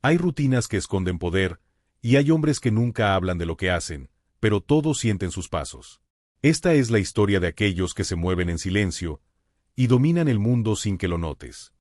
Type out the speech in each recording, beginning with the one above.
Hay rutinas que esconden poder, y hay hombres que nunca hablan de lo que hacen, pero todos sienten sus pasos. Esta es la historia de aquellos que se mueven en silencio y dominan el mundo sin que lo notes.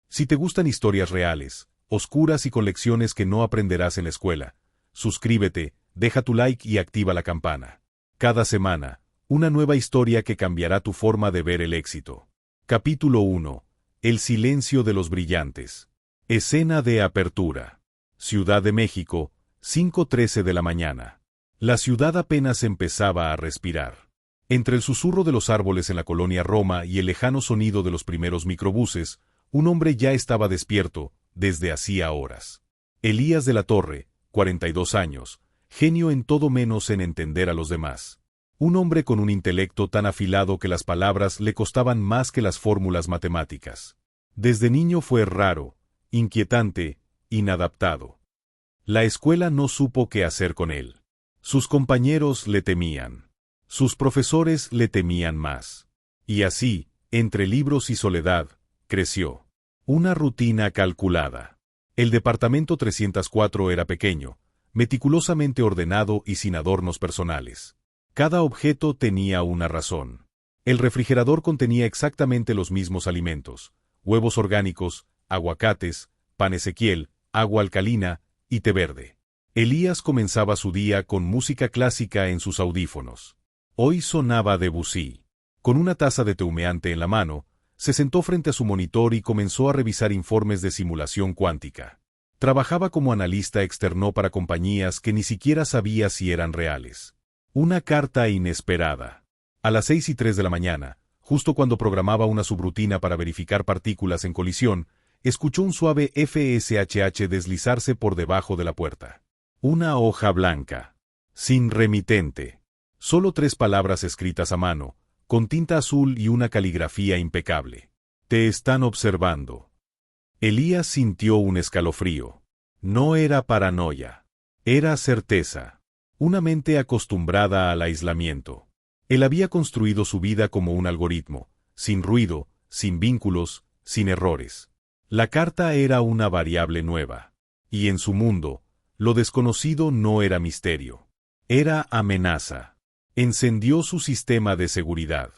Si te gustan historias reales, oscuras y con lecciones que no aprenderás en la escuela, suscríbete, deja tu like y activa la campana. Cada semana, una nueva historia que cambiará tu forma de ver el éxito. Capítulo 1. El silencio de los brillantes. Escena de apertura. Ciudad de México, 5:13 de la mañana. La ciudad apenas empezaba a respirar. Entre el susurro de los árboles en la colonia Roma y el lejano sonido de los primeros microbuses, un hombre ya estaba despierto, desde hacía horas. Elías de la Torre, 42 años, genio en todo menos en entender a los demás. Un hombre con un intelecto tan afilado que las palabras le costaban más que las fórmulas matemáticas. Desde niño fue raro, inquietante, inadaptado. La escuela no supo qué hacer con él. Sus compañeros le temían. Sus profesores le temían más. Y así, entre libros y soledad, creció. Una rutina calculada. El departamento 304 era pequeño, meticulosamente ordenado y sin adornos personales. Cada objeto tenía una razón. El refrigerador contenía exactamente los mismos alimentos: huevos orgánicos, aguacates, pan Ezequiel, agua alcalina y té verde. Elías comenzaba su día con música clásica en sus audífonos. Hoy sonaba Debussy. Con una taza de té humeante en la mano, se sentó frente a su monitor y comenzó a revisar informes de simulación cuántica. Trabajaba como analista externo para compañías que ni siquiera sabía si eran reales. Una carta inesperada. A las 6:03 de la mañana, justo cuando programaba una subrutina para verificar partículas en colisión, escuchó un suave FSHH deslizarse por debajo de la puerta. Una hoja blanca. Sin remitente. Solo 3 palabras escritas a mano, con tinta azul y una caligrafía impecable. Te están observando. Elías sintió un escalofrío. No era paranoia. Era certeza. Una mente acostumbrada al aislamiento. Él había construido su vida como un algoritmo, sin ruido, sin vínculos, sin errores. La carta era una variable nueva. Y en su mundo, lo desconocido no era misterio. Era amenaza. Encendió su sistema de seguridad.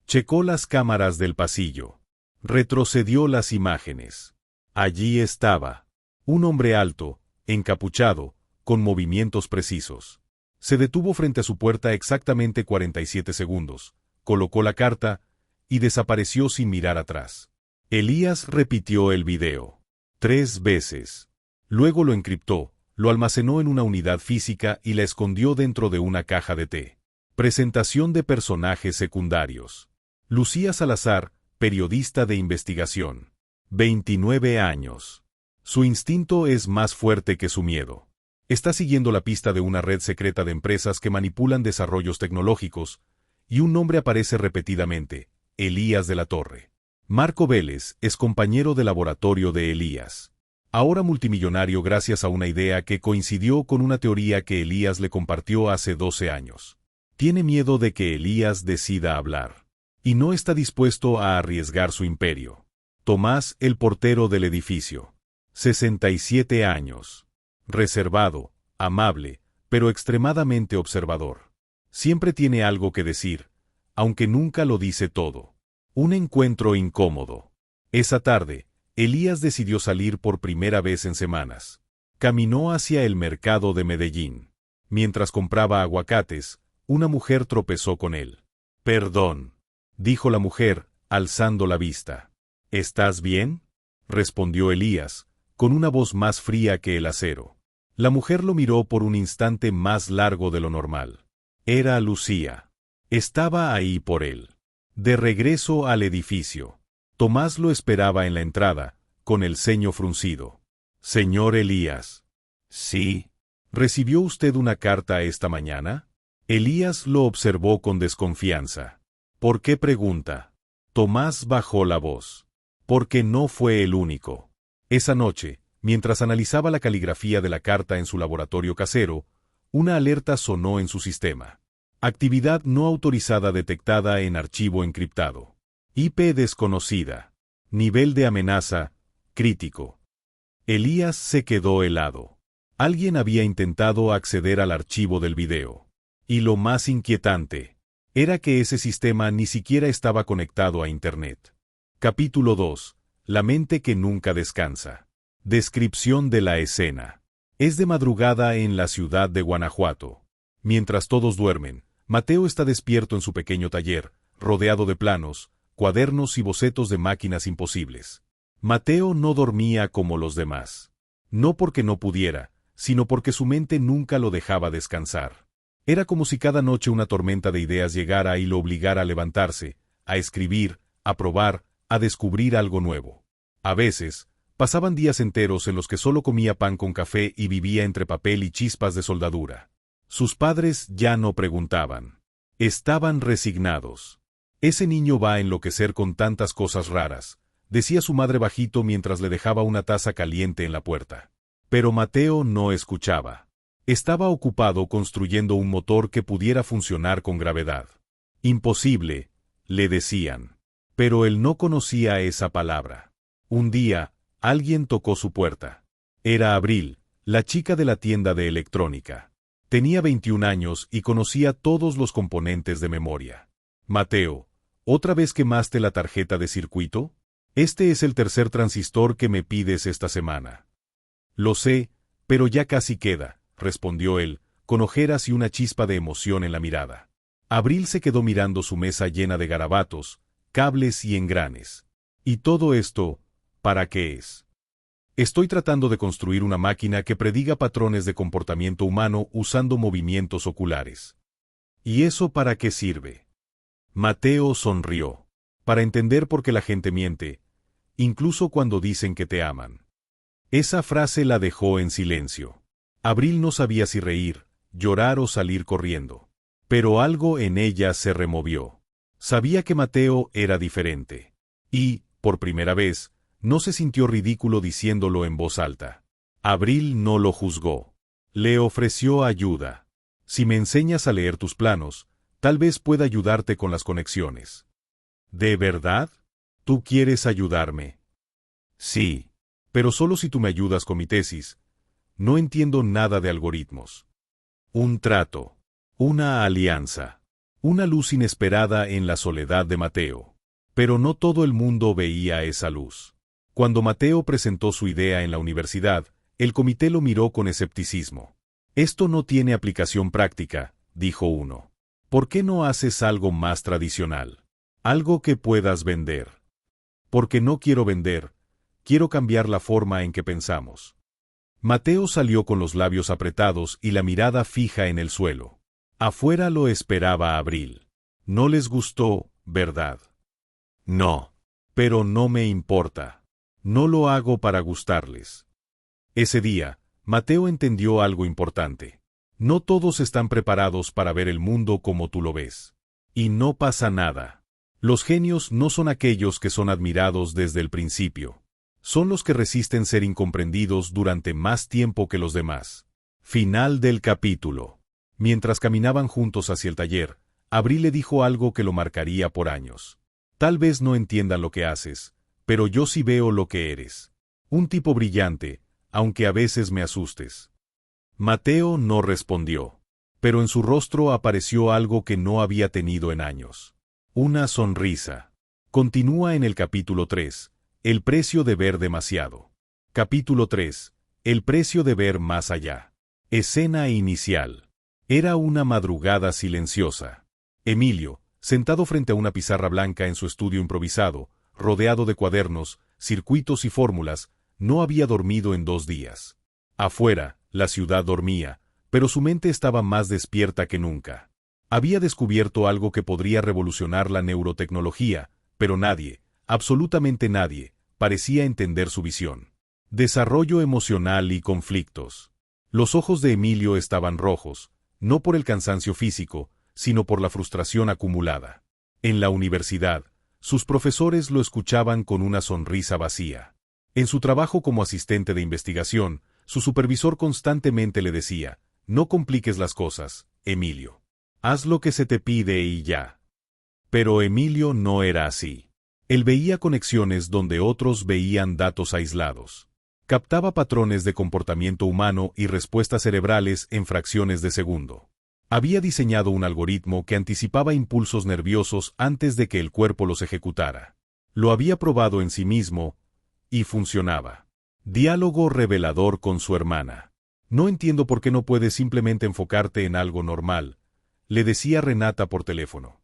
Checó las cámaras del pasillo. Retrocedió las imágenes. Allí estaba. Un hombre alto, encapuchado, con movimientos precisos. Se detuvo frente a su puerta exactamente 47 segundos, colocó la carta y desapareció sin mirar atrás. Elías repitió el video 3 veces. Luego lo encriptó, lo almacenó en una unidad física y la escondió dentro de una caja de té. Presentación de personajes secundarios. Lucía Salazar, periodista de investigación. 29 años. Su instinto es más fuerte que su miedo. Está siguiendo la pista de una red secreta de empresas que manipulan desarrollos tecnológicos, y un nombre aparece repetidamente: Elías de la Torre. Marco Vélez es compañero de laboratorio de Elías. Ahora multimillonario gracias a una idea que coincidió con una teoría que Elías le compartió hace 12 años. Tiene miedo de que Elías decida hablar. Y no está dispuesto a arriesgar su imperio. Tomás, el portero del edificio. 67 años. Reservado, amable, pero extremadamente observador. Siempre tiene algo que decir, aunque nunca lo dice todo. Un encuentro incómodo. Esa tarde, Elías decidió salir por primera vez en semanas. Caminó hacia el mercado de Medellín. Mientras compraba aguacates, una mujer tropezó con él. «Perdón», dijo la mujer, alzando la vista. «¿Estás bien?», respondió Elías, con una voz más fría que el acero. La mujer lo miró por un instante más largo de lo normal. Era Lucía. Estaba ahí por él. De regreso al edificio. Tomás lo esperaba en la entrada, con el ceño fruncido. «Señor Elías». «Sí». «¿Recibió usted una carta esta mañana?». Elías lo observó con desconfianza. «¿Por qué pregunta?». Tomás bajó la voz. «Porque no fue el único». Esa noche, mientras analizaba la caligrafía de la carta en su laboratorio casero, una alerta sonó en su sistema. Actividad no autorizada detectada en archivo encriptado. IP desconocida. Nivel de amenaza, crítico. Elías se quedó helado. Alguien había intentado acceder al archivo del video. Y lo más inquietante era que ese sistema ni siquiera estaba conectado a Internet. Capítulo 2. La mente que nunca descansa. Descripción de la escena. Es de madrugada en la ciudad de Guanajuato. Mientras todos duermen, Mateo está despierto en su pequeño taller, rodeado de planos, cuadernos y bocetos de máquinas imposibles. Mateo no dormía como los demás. No porque no pudiera, sino porque su mente nunca lo dejaba descansar. Era como si cada noche una tormenta de ideas llegara y lo obligara a levantarse, a escribir, a probar, a descubrir algo nuevo. A veces, pasaban días enteros en los que solo comía pan con café y vivía entre papel y chispas de soldadura. Sus padres ya no preguntaban. Estaban resignados. Ese niño va a enloquecer con tantas cosas raras, decía su madre bajito mientras le dejaba una taza caliente en la puerta. Pero Mateo no escuchaba. Estaba ocupado construyendo un motor que pudiera funcionar con gravedad. Imposible, le decían. Pero él no conocía esa palabra. Un día, alguien tocó su puerta. Era Abril, la chica de la tienda de electrónica. Tenía 21 años y conocía todos los componentes de memoria. Mateo, ¿otra vez quemaste la tarjeta de circuito? Este es el tercer transistor que me pides esta semana. Lo sé, pero ya casi queda, respondió él, con ojeras y una chispa de emoción en la mirada. Abril se quedó mirando su mesa llena de garabatos, cables y engranes. ¿Y todo esto, para qué es? Estoy tratando de construir una máquina que prediga patrones de comportamiento humano usando movimientos oculares. ¿Y eso para qué sirve? Mateo sonrió. Para entender por qué la gente miente, incluso cuando dicen que te aman. Esa frase la dejó en silencio. Abril no sabía si reír, llorar o salir corriendo. Pero algo en ella se removió. Sabía que Mateo era diferente. Y, por primera vez, no se sintió ridículo diciéndolo en voz alta. Abril no lo juzgó. Le ofreció ayuda. Si me enseñas a leer tus planos, tal vez pueda ayudarte con las conexiones. ¿De verdad? ¿Tú quieres ayudarme? Sí. Pero solo si tú me ayudas con mi tesis. No entiendo nada de algoritmos. Un trato. Una alianza. Una luz inesperada en la soledad de Mateo. Pero no todo el mundo veía esa luz. Cuando Mateo presentó su idea en la universidad, el comité lo miró con escepticismo. Esto no tiene aplicación práctica, dijo uno. ¿Por qué no haces algo más tradicional? Algo que puedas vender. Porque no quiero vender, quiero cambiar la forma en que pensamos. Mateo salió con los labios apretados y la mirada fija en el suelo. Afuera lo esperaba Abril. No les gustó, ¿verdad? No. Pero no me importa. No lo hago para gustarles. Ese día, Mateo entendió algo importante. No todos están preparados para ver el mundo como tú lo ves. Y no pasa nada. Los genios no son aquellos que son admirados desde el principio. Son los que resisten ser incomprendidos durante más tiempo que los demás. Final del capítulo. Mientras caminaban juntos hacia el taller, Abril le dijo algo que lo marcaría por años. Tal vez no entiendan lo que haces, pero yo sí veo lo que eres. Un tipo brillante, aunque a veces me asustes. Mateo no respondió, pero en su rostro apareció algo que no había tenido en años. Una sonrisa. Continúa en el capítulo 3, el precio de ver demasiado. Capítulo 3, el precio de ver más allá. Escena inicial. Era una madrugada silenciosa. Emilio, sentado frente a una pizarra blanca en su estudio improvisado, rodeado de cuadernos, circuitos y fórmulas, no había dormido en 2 días. Afuera, la ciudad dormía, pero su mente estaba más despierta que nunca. Había descubierto algo que podría revolucionar la neurotecnología, pero nadie, absolutamente nadie, parecía entender su visión. Desarrollo emocional y conflictos. Los ojos de Emilio estaban rojos, no por el cansancio físico, sino por la frustración acumulada. En la universidad, sus profesores lo escuchaban con una sonrisa vacía. En su trabajo como asistente de investigación, su supervisor constantemente le decía, no compliques las cosas, Emilio. Haz lo que se te pide y ya. Pero Emilio no era así. Él veía conexiones donde otros veían datos aislados. Captaba patrones de comportamiento humano y respuestas cerebrales en fracciones de segundo. Había diseñado un algoritmo que anticipaba impulsos nerviosos antes de que el cuerpo los ejecutara. Lo había probado en sí mismo, y funcionaba. Diálogo revelador con su hermana. No entiendo por qué no puedes simplemente enfocarte en algo normal, le decía Renata por teléfono.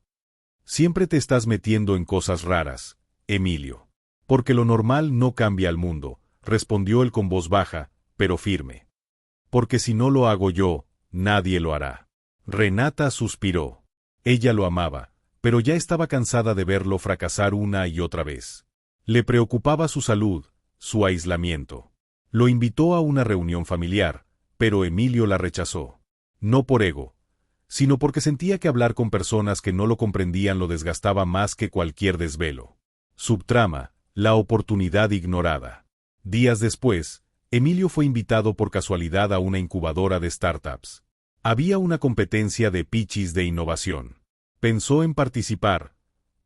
Siempre te estás metiendo en cosas raras, Emilio. Porque lo normal no cambia al mundo, respondió él con voz baja, pero firme. Porque si no lo hago yo, nadie lo hará. Renata suspiró. Ella lo amaba, pero ya estaba cansada de verlo fracasar una y otra vez. Le preocupaba su salud, su aislamiento. Lo invitó a una reunión familiar, pero Emilio la rechazó. No por ego, sino porque sentía que hablar con personas que no lo comprendían lo desgastaba más que cualquier desvelo. Subtrama, la oportunidad ignorada. Días después, Emilio fue invitado por casualidad a una incubadora de startups. Había una competencia de pitches de innovación. Pensó en participar,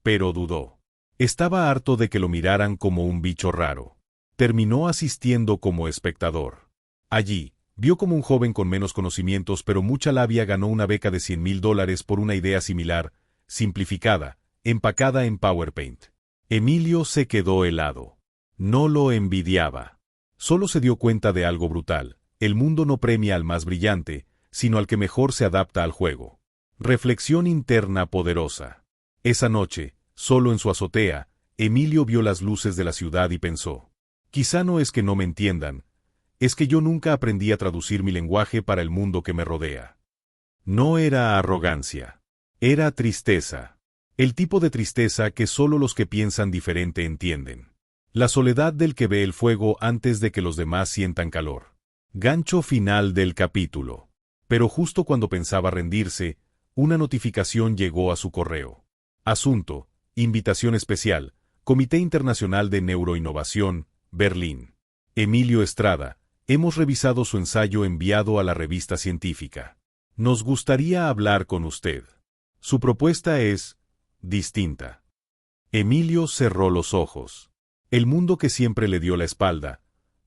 pero dudó. Estaba harto de que lo miraran como un bicho raro. Terminó asistiendo como espectador. Allí, vio como un joven con menos conocimientos pero mucha labia ganó una beca de $100,000 por una idea similar, simplificada, empacada en PowerPoint. Emilio se quedó helado. No lo envidiaba. Solo se dio cuenta de algo brutal. El mundo no premia al más brillante, sino al que mejor se adapta al juego. Reflexión interna poderosa. Esa noche, solo en su azotea, Emilio vio las luces de la ciudad y pensó: quizá no es que no me entiendan, es que yo nunca aprendí a traducir mi lenguaje para el mundo que me rodea. No era arrogancia. Era tristeza. El tipo de tristeza que solo los que piensan diferente entienden. La soledad del que ve el fuego antes de que los demás sientan calor. Gancho final del capítulo. Pero justo cuando pensaba rendirse, una notificación llegó a su correo. Asunto: invitación especial, Comité Internacional de Neuroinnovación, Berlín. Emilio Estrada, hemos revisado su ensayo enviado a la revista científica. Nos gustaría hablar con usted. Su propuesta es distinta. Emilio cerró los ojos. El mundo que siempre le dio la espalda,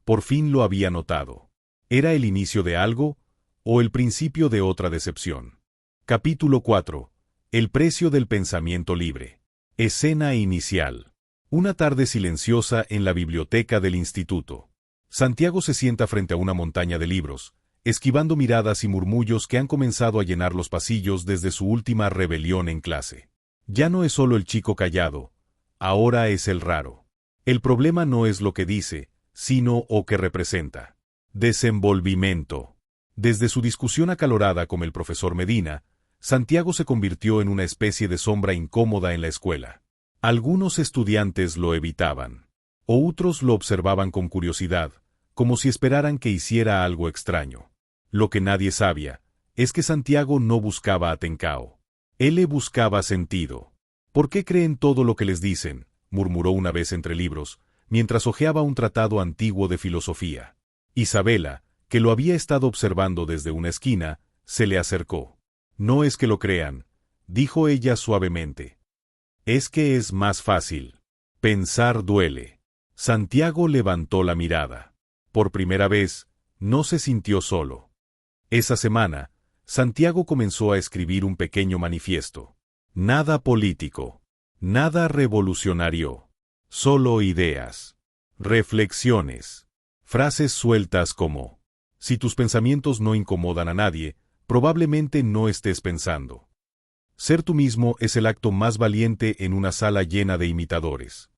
por fin lo había notado. ¿Era el inicio de algo o el principio de otra decepción? Capítulo 4. El precio del pensamiento libre. Escena inicial. Una tarde silenciosa en la biblioteca del instituto. Santiago se sienta frente a una montaña de libros, esquivando miradas y murmullos que han comenzado a llenar los pasillos desde su última rebelión en clase. Ya no es solo el chico callado, ahora es el raro. El problema no es lo que dice, sino o que representa. Desenvolvimiento. Desde su discusión acalorada con el profesor Medina, Santiago se convirtió en una especie de sombra incómoda en la escuela. Algunos estudiantes lo evitaban. Otros lo observaban con curiosidad, como si esperaran que hiciera algo extraño. Lo que nadie sabía es que Santiago no buscaba atencao. Él le buscaba sentido. ¿Por qué creen todo lo que les dicen?, murmuró una vez entre libros, mientras hojeaba un tratado antiguo de filosofía. Isabela, que lo había estado observando desde una esquina, se le acercó. No es que lo crean, dijo ella suavemente. Es que es más fácil. Pensar duele. Santiago levantó la mirada. Por primera vez, no se sintió solo. Esa semana, Santiago comenzó a escribir un pequeño manifiesto. Nada político. Nada revolucionario. Solo ideas. Reflexiones. Frases sueltas como: si tus pensamientos no incomodan a nadie, probablemente no estés pensando. Ser tú mismo es el acto más valiente en una sala llena de imitadores.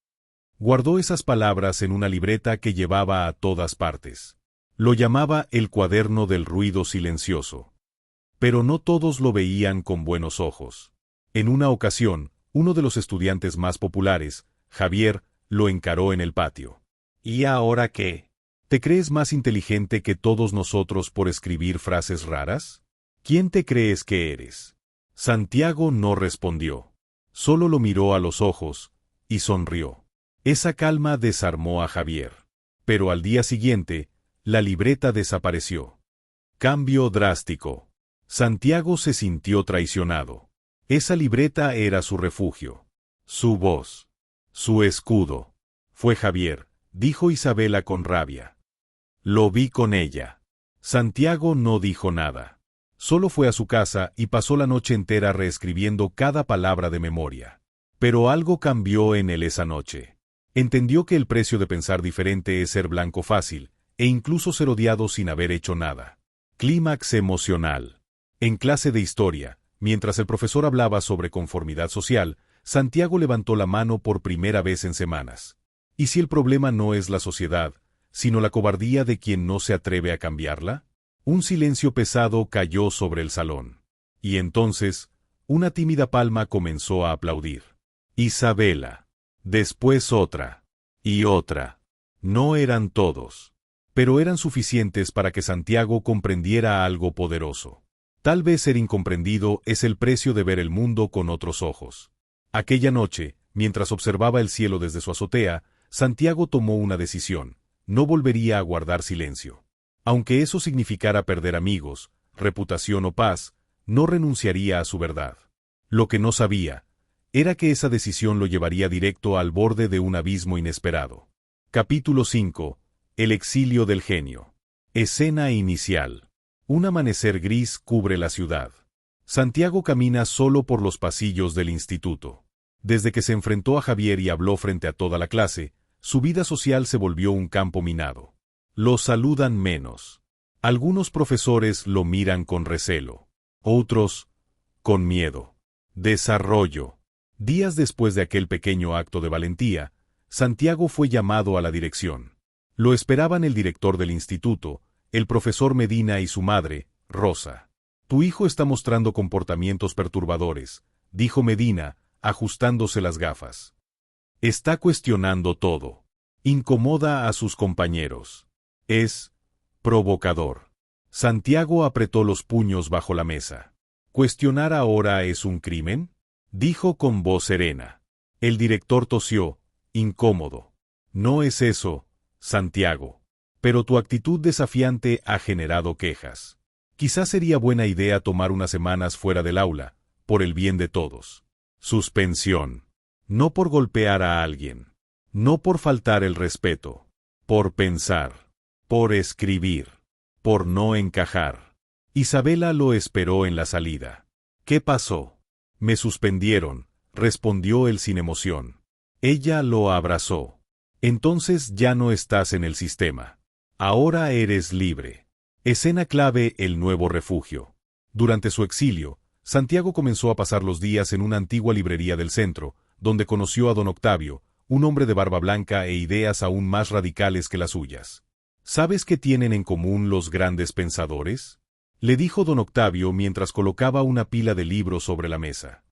Guardó esas palabras en una libreta que llevaba a todas partes. Lo llamaba el cuaderno del ruido silencioso. Pero no todos lo veían con buenos ojos. En una ocasión, uno de los estudiantes más populares, Javier, lo encaró en el patio. ¿Y ahora qué? ¿Te crees más inteligente que todos nosotros por escribir frases raras? ¿Quién te crees que eres? Santiago no respondió. Solo lo miró a los ojos y sonrió. Esa calma desarmó a Javier. Pero al día siguiente, la libreta desapareció. Cambio drástico. Santiago se sintió traicionado. Esa libreta era su refugio. Su voz. Su escudo. Fue Javier, dijo Isabela con rabia. Lo vi con ella. Santiago no dijo nada. Solo fue a su casa y pasó la noche entera reescribiendo cada palabra de memoria. Pero algo cambió en él esa noche. Entendió que el precio de pensar diferente es ser blanco fácil, e incluso ser odiado sin haber hecho nada. Clímax emocional. En clase de historia, mientras el profesor hablaba sobre conformidad social, Santiago levantó la mano por primera vez en semanas. ¿Y si el problema no es la sociedad, sino la cobardía de quien no se atreve a cambiarla? Un silencio pesado cayó sobre el salón. Y entonces, una tímida palma comenzó a aplaudir. Isabela. Después otra. Y otra. No eran todos. Pero eran suficientes para que Santiago comprendiera algo poderoso. Tal vez ser incomprendido es el precio de ver el mundo con otros ojos. Aquella noche, mientras observaba el cielo desde su azotea, Santiago tomó una decisión. No volvería a guardar silencio. Aunque eso significara perder amigos, reputación o paz, no renunciaría a su verdad. Lo que no sabía era que esa decisión lo llevaría directo al borde de un abismo inesperado. Capítulo 5. El exilio del genio. Escena inicial. Un amanecer gris cubre la ciudad. Santiago camina solo por los pasillos del instituto. Desde que se enfrentó a Javier y habló frente a toda la clase, su vida social se volvió un campo minado. Lo saludan menos. Algunos profesores lo miran con recelo. Otros, con miedo. Desarrollo. Días después de aquel pequeño acto de valentía, Santiago fue llamado a la dirección. Lo esperaban el director del instituto, el profesor Medina y su madre, Rosa. Tu hijo está mostrando comportamientos perturbadores, dijo Medina, ajustándose las gafas. Está cuestionando todo. Incomoda a sus compañeros. Es provocador. Santiago apretó los puños bajo la mesa. ¿Cuestionar ahora es un crimen?, dijo con voz serena. El director tosió, incómodo. No es eso, Santiago. Pero tu actitud desafiante ha generado quejas. Quizás sería buena idea tomar unas semanas fuera del aula, por el bien de todos. Suspensión. No por golpear a alguien. No por faltar el respeto. Por pensar. Por escribir. Por no encajar. Isabela lo esperó en la salida. ¿Qué pasó? Me suspendieron, respondió él sin emoción. Ella lo abrazó. Entonces ya no estás en el sistema. Ahora eres libre. Escena clave: el nuevo refugio. Durante su exilio, Santiago comenzó a pasar los días en una antigua librería del centro, donde conoció a don Octavio, un hombre de barba blanca e ideas aún más radicales que las suyas. ¿Sabes qué tienen en común los grandes pensadores?, le dijo don Octavio mientras colocaba una pila de libros sobre la mesa.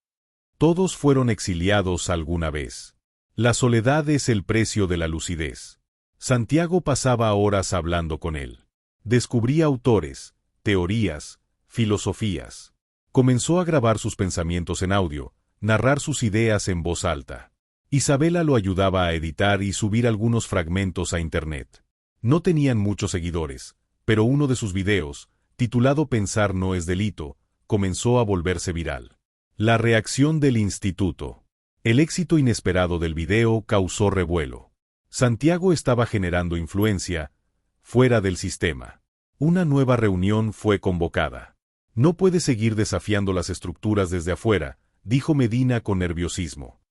Todos fueron exiliados alguna vez. La soledad es el precio de la lucidez. Santiago pasaba horas hablando con él. Descubría autores, teorías, filosofías. Comenzó a grabar sus pensamientos en audio, narrar sus ideas en voz alta. Isabela lo ayudaba a editar y subir algunos fragmentos a internet. No tenían muchos seguidores, pero uno de sus videos, titulado Pensar no es delito, comenzó a volverse viral. La reacción del instituto. El éxito inesperado del video causó revuelo. Santiago estaba generando influencia fuera del sistema. Una nueva reunión fue convocada. No puede seguir desafiando las estructuras desde afuera, dijo Medina con nerviosismo.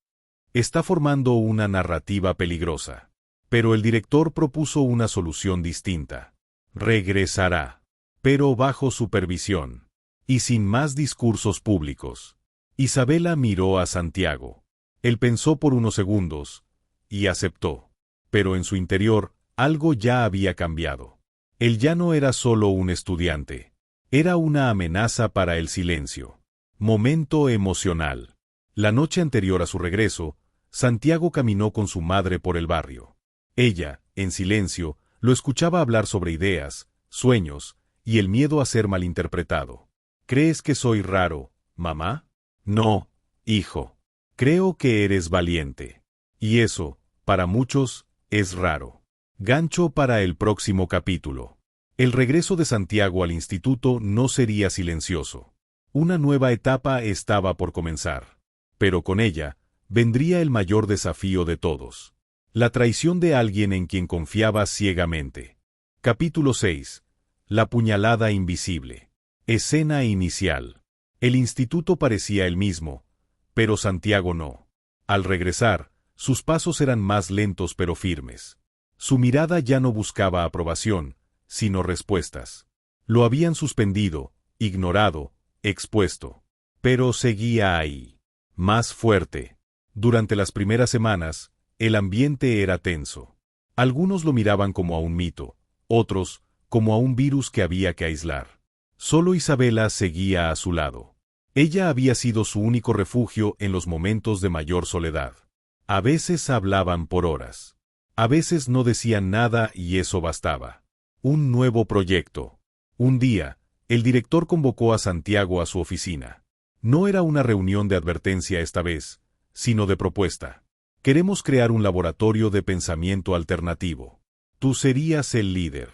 Está formando una narrativa peligrosa. Pero el director propuso una solución distinta. Regresará, pero bajo supervisión, y sin más discursos públicos. Isabela miró a Santiago. Él pensó por unos segundos, y aceptó. Pero en su interior, algo ya había cambiado. Él ya no era solo un estudiante. Era una amenaza para el silencio. Momento emocional. La noche anterior a su regreso, Santiago caminó con su madre por el barrio. Ella, en silencio, lo escuchaba hablar sobre ideas, sueños, y el miedo a ser malinterpretado. ¿Crees que soy raro, mamá? No, hijo. Creo que eres valiente. Y eso, para muchos, es raro. Gancho para el próximo capítulo. El regreso de Santiago al instituto no sería silencioso. Una nueva etapa estaba por comenzar. Pero con ella, vendría el mayor desafío de todos. La traición de alguien en quien confiaba ciegamente. Capítulo 6. La puñalada invisible. Escena inicial. El instituto parecía el mismo, pero Santiago no. Al regresar, sus pasos eran más lentos pero firmes. Su mirada ya no buscaba aprobación, sino respuestas. Lo habían suspendido, ignorado, expuesto. Pero seguía ahí. Más fuerte. Durante las primeras semanas, el ambiente era tenso. Algunos lo miraban como a un mito, otros como a un virus que había que aislar. Solo Isabela seguía a su lado. Ella había sido su único refugio en los momentos de mayor soledad. A veces hablaban por horas. A veces no decían nada y eso bastaba. Un nuevo proyecto. Un día, el director convocó a Santiago a su oficina. No era una reunión de advertencia esta vez, sino de propuesta. Queremos crear un laboratorio de pensamiento alternativo. Tú serías el líder.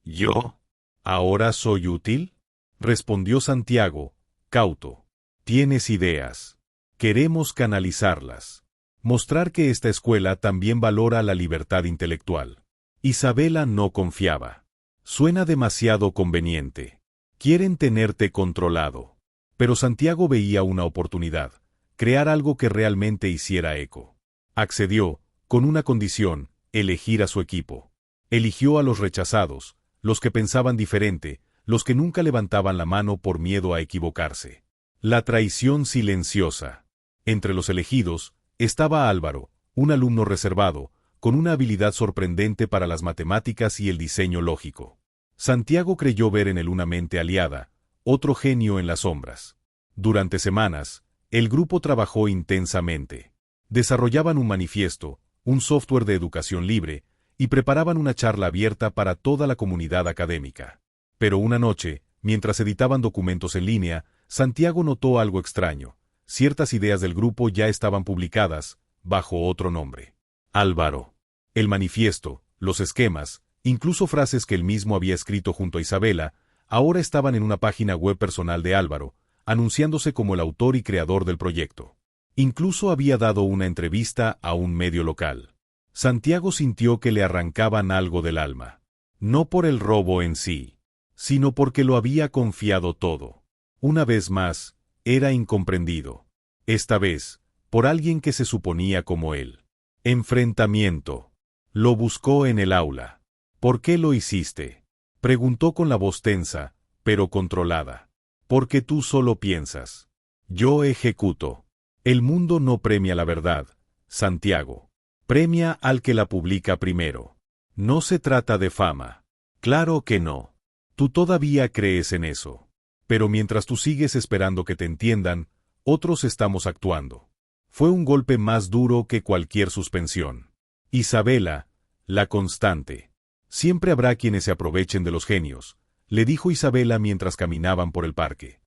¿Yo? ¿Ahora soy útil? Respondió Santiago, cauto. Tienes ideas. Queremos canalizarlas. Mostrar que esta escuela también valora la libertad intelectual. Isabela no confiaba. Suena demasiado conveniente. Quieren tenerte controlado. Pero Santiago veía una oportunidad, crear algo que realmente hiciera eco. Accedió, con una condición, elegir a su equipo. Eligió a los rechazados, los que pensaban diferente, los que nunca levantaban la mano por miedo a equivocarse. La traición silenciosa. Entre los elegidos, estaba Álvaro, un alumno reservado, con una habilidad sorprendente para las matemáticas y el diseño lógico. Santiago creyó ver en él una mente aliada, otro genio en las sombras. Durante semanas, el grupo trabajó intensamente. Desarrollaban un manifiesto, un software de educación libre, y preparaban una charla abierta para toda la comunidad académica. Pero una noche, mientras editaban documentos en línea, Santiago notó algo extraño. Ciertas ideas del grupo ya estaban publicadas, bajo otro nombre. Álvaro. El manifiesto, los esquemas, incluso frases que él mismo había escrito junto a Isabela, ahora estaban en una página web personal de Álvaro, anunciándose como el autor y creador del proyecto. Incluso había dado una entrevista a un medio local. Santiago sintió que le arrancaban algo del alma. No por el robo en sí, sino porque lo había confiado todo. Una vez más, era incomprendido. Esta vez, por alguien que se suponía como él. Enfrentamiento. Lo buscó en el aula. ¿Por qué lo hiciste? Preguntó con la voz tensa, pero controlada. Porque tú solo piensas. Yo ejecuto. El mundo no premia la verdad, Santiago. Premia al que la publica primero. No se trata de fama. Claro que no. Tú todavía crees en eso. Pero mientras tú sigues esperando que te entiendan, otros estamos actuando. Fue un golpe más duro que cualquier suspensión. Isabela, la constante. Siempre habrá quienes se aprovechen de los genios, le dijo Isabela mientras caminaban por el parque.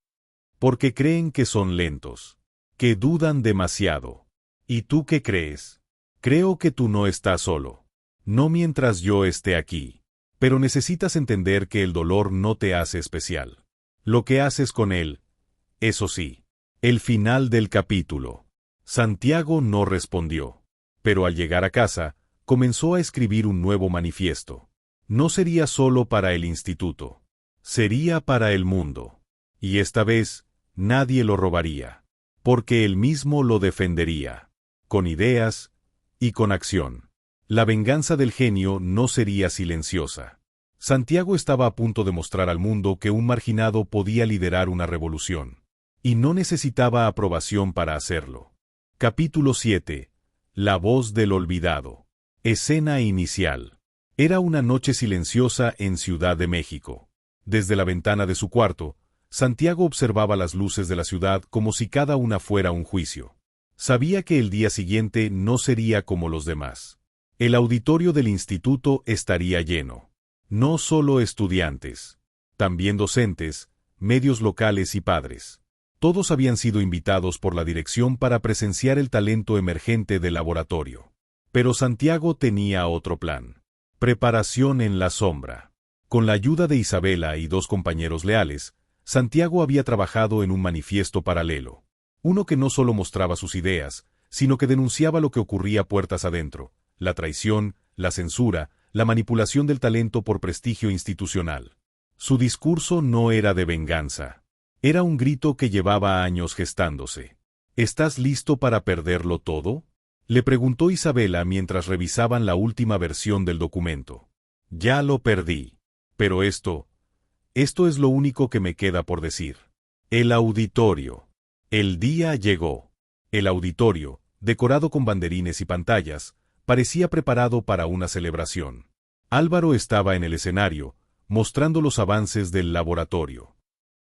Porque creen que son lentos. Que dudan demasiado. ¿Y tú qué crees? Creo que tú no estás solo. No mientras yo esté aquí. Pero necesitas entender que el dolor no te hace especial. Lo que haces con él, eso sí. El final del capítulo. Santiago no respondió. Pero al llegar a casa, comenzó a escribir un nuevo manifiesto. No sería solo para el instituto. Sería para el mundo. Y esta vez, nadie lo robaría. Porque él mismo lo defendería. Con ideas y con acción. La venganza del genio no sería silenciosa. Santiago estaba a punto de mostrar al mundo que un marginado podía liderar una revolución. Y no necesitaba aprobación para hacerlo. Capítulo 7. La voz del olvidado. Escena inicial. Era una noche silenciosa en Ciudad de México. Desde la ventana de su cuarto, Santiago observaba las luces de la ciudad como si cada una fuera un juicio. Sabía que el día siguiente no sería como los demás. El auditorio del instituto estaría lleno. No solo estudiantes, también docentes, medios locales y padres. Todos habían sido invitados por la dirección para presenciar el talento emergente del laboratorio. Pero Santiago tenía otro plan. Preparación en la sombra. Con la ayuda de Isabela y dos compañeros leales, Santiago había trabajado en un manifiesto paralelo. Uno que no solo mostraba sus ideas, sino que denunciaba lo que ocurría puertas adentro, la traición, la censura, la manipulación del talento por prestigio institucional. Su discurso no era de venganza. Era un grito que llevaba años gestándose. ¿Estás listo para perderlo todo?, le preguntó Isabela mientras revisaban la última versión del documento. Ya lo perdí. Pero esto es lo único que me queda por decir. El auditorio. El día llegó. El auditorio, decorado con banderines y pantallas, parecía preparado para una celebración. Álvaro estaba en el escenario, mostrando los avances del laboratorio.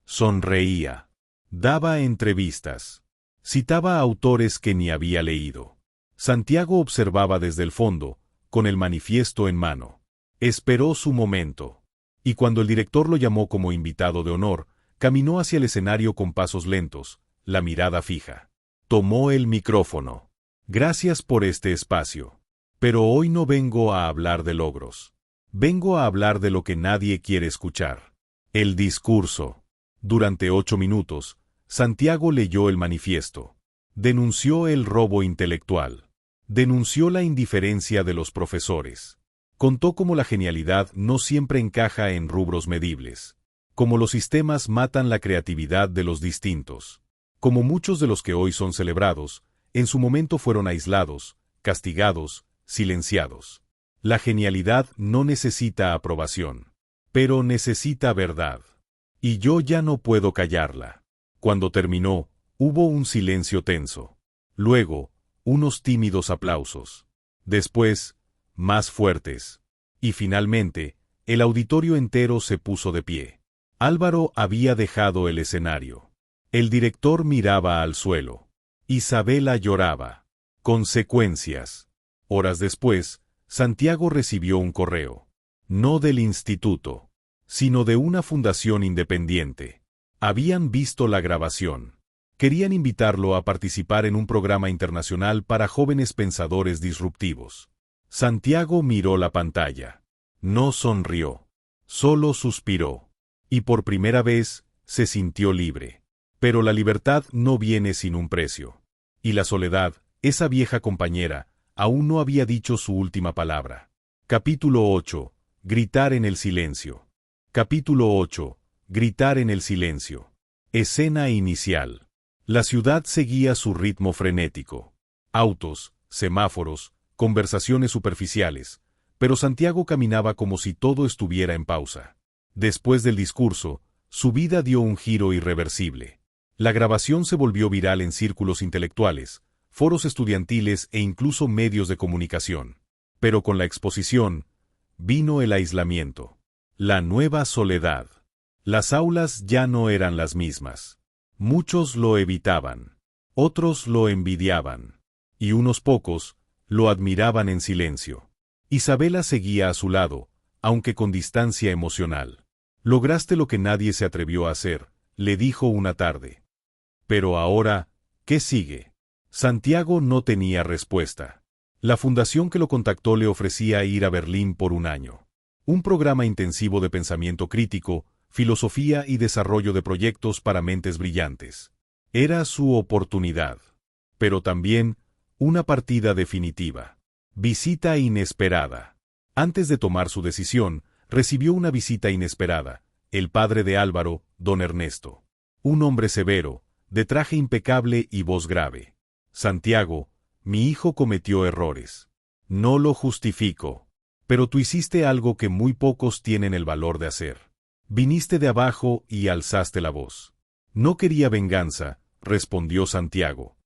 Sonreía. Daba entrevistas. Citaba a autores que ni había leído. Santiago observaba desde el fondo, con el manifiesto en mano. Esperó su momento. Y cuando el director lo llamó como invitado de honor, caminó hacia el escenario con pasos lentos, la mirada fija. Tomó el micrófono. Gracias por este espacio. Pero hoy no vengo a hablar de logros. Vengo a hablar de lo que nadie quiere escuchar. El discurso. Durante 8 minutos, Santiago leyó el manifiesto. Denunció el robo intelectual. Denunció la indiferencia de los profesores. Contó cómo la genialidad no siempre encaja en rubros medibles. Cómo los sistemas matan la creatividad de los distintos. Como muchos de los que hoy son celebrados, en su momento fueron aislados, castigados, silenciados. La genialidad no necesita aprobación, pero necesita verdad. Y yo ya no puedo callarla. Cuando terminó, hubo un silencio tenso. Luego, unos tímidos aplausos. Después, más fuertes. Y finalmente, el auditorio entero se puso de pie. Álvaro había dejado el escenario. El director miraba al suelo. Isabela lloraba. Consecuencias. Horas después, Santiago recibió un correo. No del instituto, sino de una fundación independiente. Habían visto la grabación. Querían invitarlo a participar en un programa internacional para jóvenes pensadores disruptivos. Santiago miró la pantalla. No sonrió. Solo suspiró. Y por primera vez, se sintió libre. Pero la libertad no viene sin un precio. Y la soledad, esa vieja compañera, aún no había dicho su última palabra. Capítulo 8. Gritar en el silencio. Capítulo 8. Gritar en el silencio. Escena inicial. La ciudad seguía su ritmo frenético. Autos, semáforos, conversaciones superficiales, pero Santiago caminaba como si todo estuviera en pausa. Después del discurso, su vida dio un giro irreversible. La grabación se volvió viral en círculos intelectuales, foros estudiantiles e incluso medios de comunicación. Pero con la exposición, vino el aislamiento. La nueva soledad. Las aulas ya no eran las mismas. Muchos lo evitaban. Otros lo envidiaban. Y unos pocos lo admiraban en silencio. Isabela seguía a su lado, aunque con distancia emocional. Lograste lo que nadie se atrevió a hacer, le dijo una tarde. Pero ahora, ¿qué sigue? Santiago no tenía respuesta. La fundación que lo contactó le ofrecía ir a Berlín por un año. Un programa intensivo de pensamiento crítico, filosofía y desarrollo de proyectos para mentes brillantes. Era su oportunidad. Pero también, una partida definitiva. Visita inesperada. Antes de tomar su decisión, recibió una visita inesperada, el padre de Álvaro, don Ernesto. Un hombre severo, de traje impecable y voz grave. Santiago, mi hijo cometió errores. No lo justifico. Pero tú hiciste algo que muy pocos tienen el valor de hacer. Viniste de abajo y alzaste la voz. No quería venganza, respondió Santiago.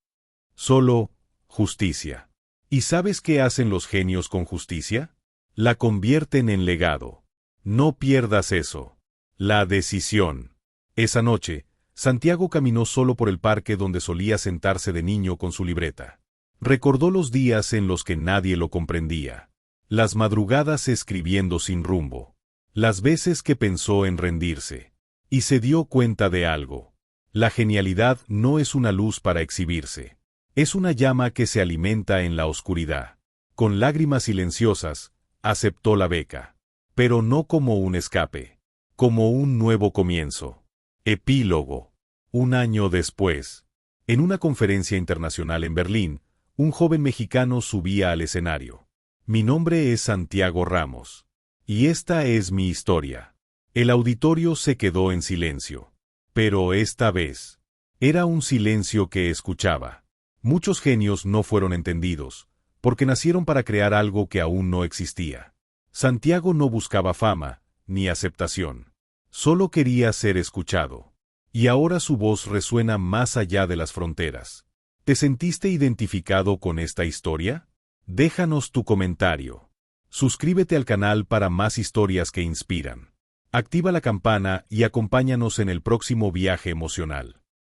Solo justicia. ¿Y sabes qué hacen los genios con justicia? La convierten en legado. No pierdas eso. La decisión. Esa noche, Santiago caminó solo por el parque donde solía sentarse de niño con su libreta. Recordó los días en los que nadie lo comprendía. Las madrugadas escribiendo sin rumbo. Las veces que pensó en rendirse. Y se dio cuenta de algo. La genialidad no es una luz para exhibirse. Es una llama que se alimenta en la oscuridad. Con lágrimas silenciosas, aceptó la beca. Pero no como un escape. Como un nuevo comienzo. Epílogo. Un año después. En una conferencia internacional en Berlín, un joven mexicano subía al escenario. Mi nombre es Santiago Ramos. Y esta es mi historia. El auditorio se quedó en silencio. Pero esta vez, era un silencio que escuchaba. Muchos genios no fueron entendidos, porque nacieron para crear algo que aún no existía. Santiago no buscaba fama, ni aceptación. Solo quería ser escuchado. Y ahora su voz resuena más allá de las fronteras. ¿Te sentiste identificado con esta historia? Déjanos tu comentario. Suscríbete al canal para más historias que inspiran. Activa la campana y acompáñanos en el próximo viaje emocional.